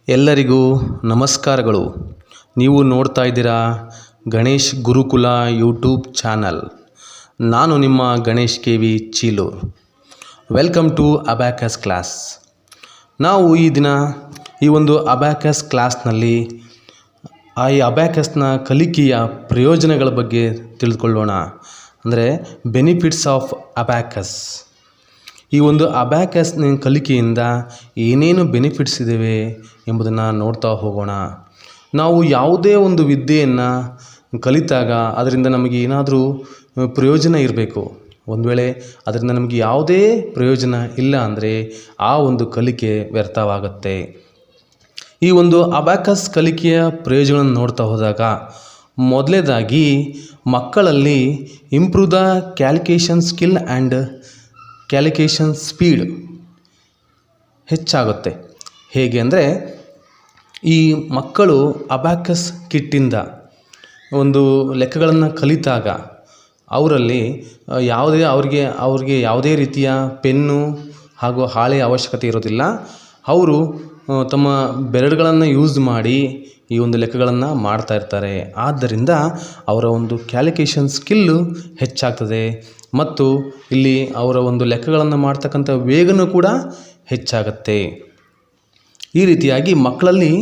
ಎಲ್ಲರಿಗೂ ನಮಸ್ಕಾರಗಳು. ನೀವು ನೋಡ್ತಾ ಇದ್ದೀರಾ ಗಣೇಶ್ ಗುರುಕುಲ ಯೂಟ್ಯೂಬ್ ಚಾನಲ್. ನಾನು ನಿಮ್ಮ Ganesh K V. Chiloor. Welcome to abacus class. ನಾವು ಈ ದಿನ ಈ ಒಂದು ಅಬ್ಯಾಕಸ್ ಕ್ಲಾಸ್ನಲ್ಲಿ ಈ ಅಬ್ಯಾಕಸ್ನ ಕಲಿಕೆಯ ಪ್ರಯೋಜನಗಳ ಬಗ್ಗೆ ತಿಳಿದುಕೊಳ್ಳೋಣ. ಅಂದರೆ ಬೆನಿಫಿಟ್ಸ್ ಆಫ್ ಅಬ್ಯಾಕಸ್. ಈ ಒಂದು ಅಬ್ಯಾಕಸ್ನ ಕಲಿಕೆಯಿಂದ ಏನೇನು ಬೆನಿಫಿಟ್ಸ್ ಇದ್ದಾವೆ ಎಂಬುದನ್ನು ನೋಡ್ತಾ ಹೋಗೋಣ. ನಾವು ಯಾವುದೇ ಒಂದು ವಿದ್ಯೆಯನ್ನು ಕಲಿತಾಗ ಅದರಿಂದ ನಮಗೆ ಏನಾದರೂ ಪ್ರಯೋಜನ ಇರಬೇಕು. ಒಂದು ವೇಳೆ ಅದರಿಂದ ನಮಗೆ ಯಾವುದೇ ಪ್ರಯೋಜನ ಇಲ್ಲ ಅಂದರೆ ಆ ಒಂದು ಕಲಿಕೆ ವ್ಯರ್ಥವಾಗುತ್ತೆ. ಈ ಒಂದು ಅಬ್ಯಾಕಸ್ ಕಲಿಕೆಯ ಪ್ರಯೋಜನಗಳನ್ನು ನೋಡ್ತಾ ಹೋದಾಗ ಮೊದಲನೇದಾಗಿ ಮಕ್ಕಳಲ್ಲಿ improve the calculation skill and calculation speed ಹೆಚ್ಚಾಗುತ್ತೆ. ಹೇಗೆ ಅಂದರೆ ಈ ಮಕ್ಕಳು ಅಬ್ಯಾಕಸ್ ಕಿಟ್ಟಿಂದ ಒಂದು ಲೆಕ್ಕಗಳನ್ನು ಕಲಿತಾಗ ಅವರಲ್ಲಿ ಅವ್ರಿಗೆ ಯಾವುದೇ ರೀತಿಯ ಪೆನ್ನು ಹಾಗೂ ಹಾಳೆಯ ಅವಶ್ಯಕತೆ ಇರೋದಿಲ್ಲ. ಅವರು ತಮ್ಮ ಬೆರಳುಗಳನ್ನು ಯೂಸ್ ಮಾಡಿ ಈ ಒಂದು ಲೆಕ್ಕಗಳನ್ನು ಮಾಡ್ತಾ ಇರ್ತಾರೆ. ಆದ್ದರಿಂದ ಅವರ ಒಂದು ಕ್ಯಾಲ್ಕುಲೇಷನ್ ಸ್ಕಿಲ್ಲು ಹೆಚ್ಚಾಗ್ತದೆ ಮತ್ತು ಇಲ್ಲಿ ಅವರ ಒಂದು ಲೆಕ್ಕಗಳನ್ನು ಮಾಡ್ತಕ್ಕಂಥ ವೇಗನೂ ಕೂಡ ಹೆಚ್ಚಾಗತ್ತೆ. ಈ ರೀತಿಯಾಗಿ ಮಕ್ಕಳಲ್ಲಿ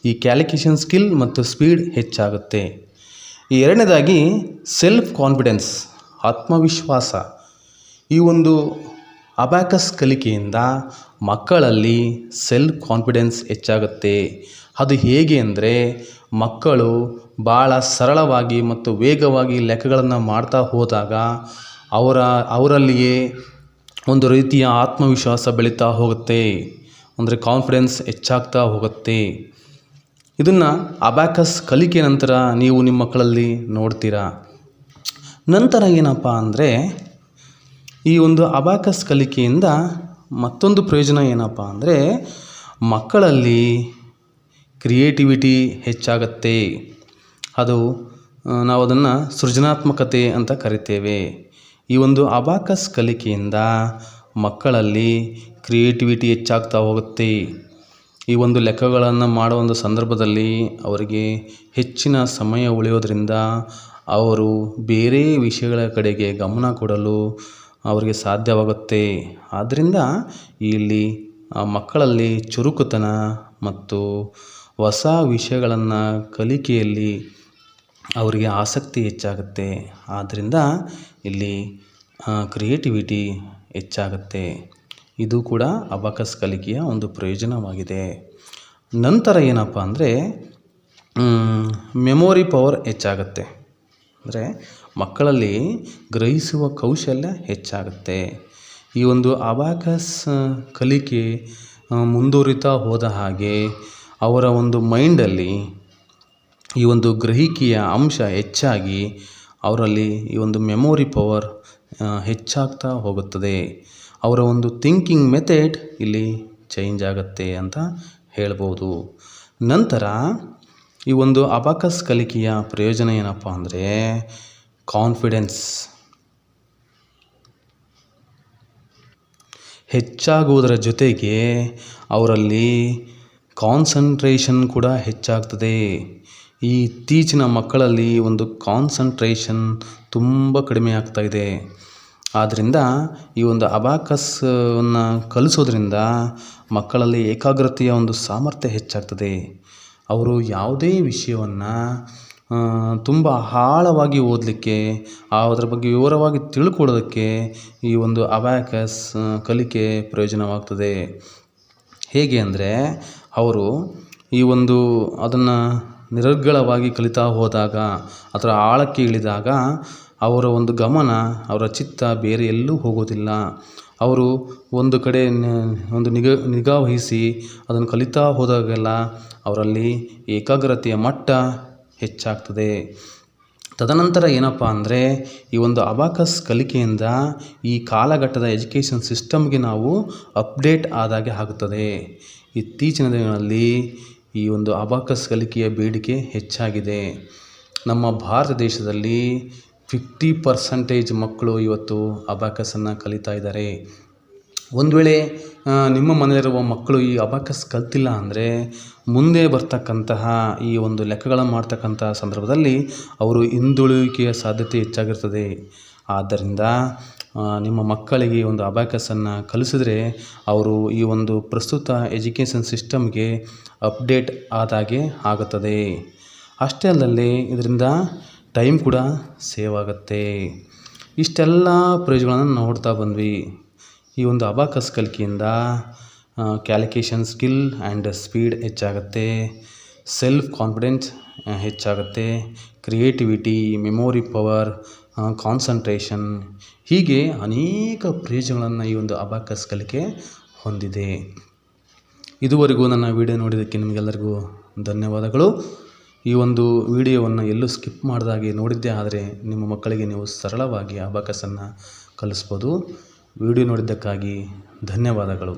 ಈ ಕ್ಯಾಲ್ಕುಲೇಷನ್ ಸ್ಕಿಲ್ ಮತ್ತು ಸ್ಪೀಡ್ ಹೆಚ್ಚಾಗುತ್ತೆ. ಎರಡನೇದಾಗಿ ಸೆಲ್ಫ್ ಕಾನ್ಫಿಡೆನ್ಸ್, ಆತ್ಮವಿಶ್ವಾಸ. ಈ ಒಂದು ಅಬ್ಯಾಕಸ್ ಕಲಿಕೆಯಿಂದ ಮಕ್ಕಳಲ್ಲಿ ಸೆಲ್ಫ್ ಕಾನ್ಫಿಡೆನ್ಸ್ ಹೆಚ್ಚಾಗುತ್ತೆ. ಅದು ಹೇಗೆ ಅಂದರೆ ಮಕ್ಕಳು ಭಾಳ ಸರಳವಾಗಿ ಮತ್ತು ವೇಗವಾಗಿ ಲೆಕ್ಕಗಳನ್ನು ಮಾಡ್ತಾ ಹೋದಾಗ ಅವರಲ್ಲಿಯೇ ಒಂದು ರೀತಿಯ ಆತ್ಮವಿಶ್ವಾಸ ಬೆಳೀತಾ ಹೋಗುತ್ತೆ. ಅಂದರೆ ಕಾನ್ಫಿಡೆನ್ಸ್ ಹೆಚ್ಚಾಗ್ತಾ ಹೋಗುತ್ತೆ. ಇದನ್ನು ಅಬ್ಯಾಕಸ್ ಕಲಿಕೆ ನಂತರ ನೀವು ನಿಮ್ಮ ಮಕ್ಕಳಲ್ಲಿ ನೋಡ್ತೀರಾ. ನಂತರ ಏನಪ್ಪ ಅಂದರೆ ಈ ಒಂದು ಅಬ್ಯಾಕಸ್ ಕಲಿಕೆಯಿಂದ ಮತ್ತೊಂದು ಪ್ರಯೋಜನ ಏನಪ್ಪ ಅಂದರೆ ಮಕ್ಕಳಲ್ಲಿ ಕ್ರಿಯೇಟಿವಿಟಿ ಹೆಚ್ಚಾಗತ್ತೆ. ಅದು ನಾವು ಅದನ್ನು ಸೃಜನಾತ್ಮಕತೆ ಅಂತ ಕರಿತೇವೆ. ಈ ಒಂದು ಅಬ್ಯಾಕಸ್ ಕಲಿಕೆಯಿಂದ ಮಕ್ಕಳಲ್ಲಿ ಕ್ರಿಯೇಟಿವಿಟಿ ಹೆಚ್ಚಾಗ್ತಾ ಹೋಗುತ್ತೆ. ಈ ಒಂದು ಲೆಕ್ಕಗಳನ್ನು ಮಾಡೋ ಒಂದು ಸಂದರ್ಭದಲ್ಲಿ ಅವರಿಗೆ ಹೆಚ್ಚಿನ ಸಮಯ ಉಳಿಯೋದ್ರಿಂದ ಅವರು ಬೇರೆ ವಿಷಯಗಳ ಕಡೆಗೆ ಗಮನ ಕೊಡಲು ಅವರಿಗೆ ಸಾಧ್ಯವಾಗುತ್ತೆ. ಆದ್ದರಿಂದ ಇಲ್ಲಿ ಮಕ್ಕಳಲ್ಲಿ ಚುರುಕುತನ ಮತ್ತು ಹೊಸ ವಿಷಯಗಳನ್ನು ಕಲಿಕೆಯಲ್ಲಿ ಅವರಿಗೆ ಆಸಕ್ತಿ ಹೆಚ್ಚಾಗುತ್ತೆ. ಆದ್ದರಿಂದ ಇಲ್ಲಿ ಕ್ರಿಯೇಟಿವಿಟಿ ಹೆಚ್ಚಾಗುತ್ತೆ. ಇದು ಕೂಡ ಅಬ್ಯಾಕಸ್ ಕಲಿಕೆಯ ಒಂದು ಪ್ರಯೋಜನವಾಗಿದೆ. ನಂತರ ಏನಪ್ಪ ಅಂದರೆ ಮೆಮೊರಿ ಪವರ್ ಹೆಚ್ಚಾಗುತ್ತೆ. ಅಂದರೆ ಮಕ್ಕಳಲ್ಲಿ ಗ್ರಹಿಸುವ ಕೌಶಲ್ಯ ಹೆಚ್ಚಾಗುತ್ತೆ. ಈ ಒಂದು ಅಬ್ಯಾಕಸ್ ಕಲಿಕೆ ಮುಂದುವರಿತಾ ಹೋದ ಹಾಗೆ ಅವರ ಒಂದು ಮೈಂಡಲ್ಲಿ ಈ ಒಂದು ಗ್ರಹಿಕೆಯ ಅಂಶ ಹೆಚ್ಚಾಗಿ ಅವರಲ್ಲಿ ಈ ಒಂದು ಮೆಮೊರಿ ಪವರ್ ಹೆಚ್ಚಾಗ್ತಾ ಹೋಗುತ್ತದೆ. ಅವರ ಒಂದು ಥಿಂಕಿಂಗ್ ಮೆಥಡ್ ಇಲ್ಲಿ ಚೇಂಜ್ ಆಗುತ್ತೆ ಅಂತ ಹೇಳ್ಬೋದು. ನಂತರ ಈ ಒಂದು ಅಬ್ಯಾಕಸ್ ಕಲಿಕೆಯ ಪ್ರಯೋಜನ ಏನಪ್ಪ ಅಂದರೆ ಕಾನ್ಫಿಡೆನ್ಸ್ ಹೆಚ್ಚಾಗುವುದರ ಜೊತೆಗೆ ಅವರಲ್ಲಿ ಕಾನ್ಸಂಟ್ರೇಷನ್ ಕೂಡ ಹೆಚ್ಚಾಗ್ತದೆ. ಈ ಇತ್ತೀಚಿನ ಮಕ್ಕಳಲ್ಲಿ ಒಂದು ಕಾನ್ಸಂಟ್ರೇಷನ್ ತುಂಬ ಕಡಿಮೆ ಆಗ್ತಾಯಿದೆ. ಆದ್ದರಿಂದ ಈ ಒಂದು ಅಬ್ಯಾಕಸ್ವನ್ನು ಕಲಿಸೋದ್ರಿಂದ ಮಕ್ಕಳಲ್ಲಿ ಏಕಾಗ್ರತೆಯ ಒಂದು ಸಾಮರ್ಥ್ಯ ಹೆಚ್ಚಾಗ್ತದೆ. ಅವರು ಯಾವುದೇ ವಿಷಯವನ್ನು ತುಂಬ ಆಳವಾಗಿ ಓದಲಿಕ್ಕೆ ಅದರ ಬಗ್ಗೆ ವಿವರವಾಗಿ ತಿಳ್ಕೊಳ್ಳೋದಕ್ಕೆ ಈ ಒಂದು ಅಬ್ಯಾಕಸ್ ಕಲಿಕೆ ಪ್ರಯೋಜನವಾಗ್ತದೆ. ಹೇಗೆ ಅಂದರೆ ಅವರು ಈ ಒಂದು ಅದನ್ನು ನಿರರ್ಗಳವಾಗಿ ಕಲಿತಾ ಹೋದಾಗ ಅದರ ಆಳಕ್ಕೆ ಇಳಿದಾಗ ಅವರ ಒಂದು ಗಮನ ಅವರ ಚಿತ್ತ ಬೇರೆ ಎಲ್ಲೂ ಹೋಗೋದಿಲ್ಲ. ಅವರು ಒಂದು ಕಡೆ ಒಂದು ನಿಗಾ ವಹಿಸಿ ಅದನ್ನು ಕಲಿತಾ ಹೋದಾಗೆಲ್ಲ ಅವರಲ್ಲಿ ಏಕಾಗ್ರತೆಯ ಮಟ್ಟ ಹೆಚ್ಚಾಗ್ತದೆ. ತದನಂತರ ಏನಪ್ಪ ಅಂದರೆ ಈ ಒಂದು ಅಬ್ಯಾಕಸ್ ಕಲಿಕೆಯಿಂದ ಈ ಕಾಲಘಟ್ಟದ ಎಜುಕೇಷನ್ ಸಿಸ್ಟಮ್ಗೆ ನಾವು ಅಪ್ಡೇಟ್ ಆದಾಗೆ ಆಗುತ್ತದೆ. ಇತ್ತೀಚಿನ ದಿನಗಳಲ್ಲಿ ಈ ಒಂದು ಅಬ್ಯಾಕಸ್ ಕಲಿಕೆಯ ಬೇಡಿಕೆ ಹೆಚ್ಚಾಗಿದೆ. ನಮ್ಮ ಭಾರತ ದೇಶದಲ್ಲಿ 50% ಮಕ್ಕಳು ಇವತ್ತು ಅಬ್ಯಾಕಸನ್ನು ಕಲಿತಾ ಇದ್ದಾರೆ. ಒಂದು ವೇಳೆ ನಿಮ್ಮ ಮನೆಯಲ್ಲಿರುವ ಮಕ್ಕಳು ಈ ಅಬಾಕಸ್ ಕಲ್ತಿಲ್ಲ ಅಂದರೆ ಮುಂದೆ ಬರ್ತಕ್ಕಂತಹ ಈ ಒಂದು ಲೆಕ್ಕಗಳನ್ನು ಮಾಡ್ತಕ್ಕಂಥ ಸಂದರ್ಭದಲ್ಲಿ ಅವರು ಹಿಂದುಳುವಿಕೆಯ ಸಾಧ್ಯತೆ ಹೆಚ್ಚಾಗಿರ್ತದೆ. ಆದ್ದರಿಂದ ನಿಮ್ಮ ಮಕ್ಕಳಿಗೆ ಒಂದು ಅಬಾಕಸನ್ನು ಕಲಿಸಿದ್ರೆ ಅವರು ಈ ಒಂದು ಪ್ರಸ್ತುತ ಎಜುಕೇಷನ್ ಸಿಸ್ಟಮ್ಗೆ ಅಪ್ಡೇಟ್ ಆದಾಗೆ ಆಗುತ್ತದೆ. ಅಷ್ಟೇ ಅಲ್ಲದೆ ಇದರಿಂದ ಟೈಮ್ ಕೂಡ ಸೇವ್ ಆಗುತ್ತೆ. ಇಷ್ಟೆಲ್ಲ ಪ್ರಯೋಜನಗಳನ್ನು ನೋಡ್ತಾ ಬಂದ್ವಿ. ಈ ಒಂದು ಅಬಾಕಸ್ ಕಲಿಕೆಯಿಂದ ಕ್ಯಾಲ್ಕುಲೇಷನ್ ಸ್ಕಿಲ್ ಆ್ಯಂಡ್ ಸ್ಪೀಡ್ ಹೆಚ್ಚಾಗುತ್ತೆ, ಸೆಲ್ಫ್ ಕಾನ್ಫಿಡೆನ್ಸ್ ಹೆಚ್ಚಾಗುತ್ತೆ, ಕ್ರಿಯೇಟಿವಿಟಿ, ಮೆಮೊರಿ ಪವರ್, ಕಾನ್ಸಂಟ್ರೇಷನ್, ಹೀಗೆ ಅನೇಕ ಪ್ರಯೋಜನಗಳನ್ನು ಈ ಒಂದು ಅಬಾಕಸ್ ಕಲಿಕೆ ಹೊಂದಿದೆ. ಇದುವರೆಗೂ ನನ್ನ ವಿಡಿಯೋ ನೋಡಿದ್ದಕ್ಕೆ ನಿಮಗೆಲ್ಲರಿಗೂ ಧನ್ಯವಾದಗಳು. ಈ ಒಂದು ವಿಡಿಯೋವನ್ನು ಎಲ್ಲೂ ಸ್ಕಿಪ್ ಮಾಡಿದಾಗೆ ನೋಡಿದ್ದೇ ಆದರೆ ನಿಮ್ಮ ಮಕ್ಕಳಿಗೆ ನೀವು ಸರಳವಾಗಿ ಅಬಾಕಸನ್ನು ಕಲಿಸ್ಬೋದು. ವಿಡಿಯೋ ನೋಡಿದ್ದಕ್ಕಾಗಿ ಧನ್ಯವಾದಗಳು.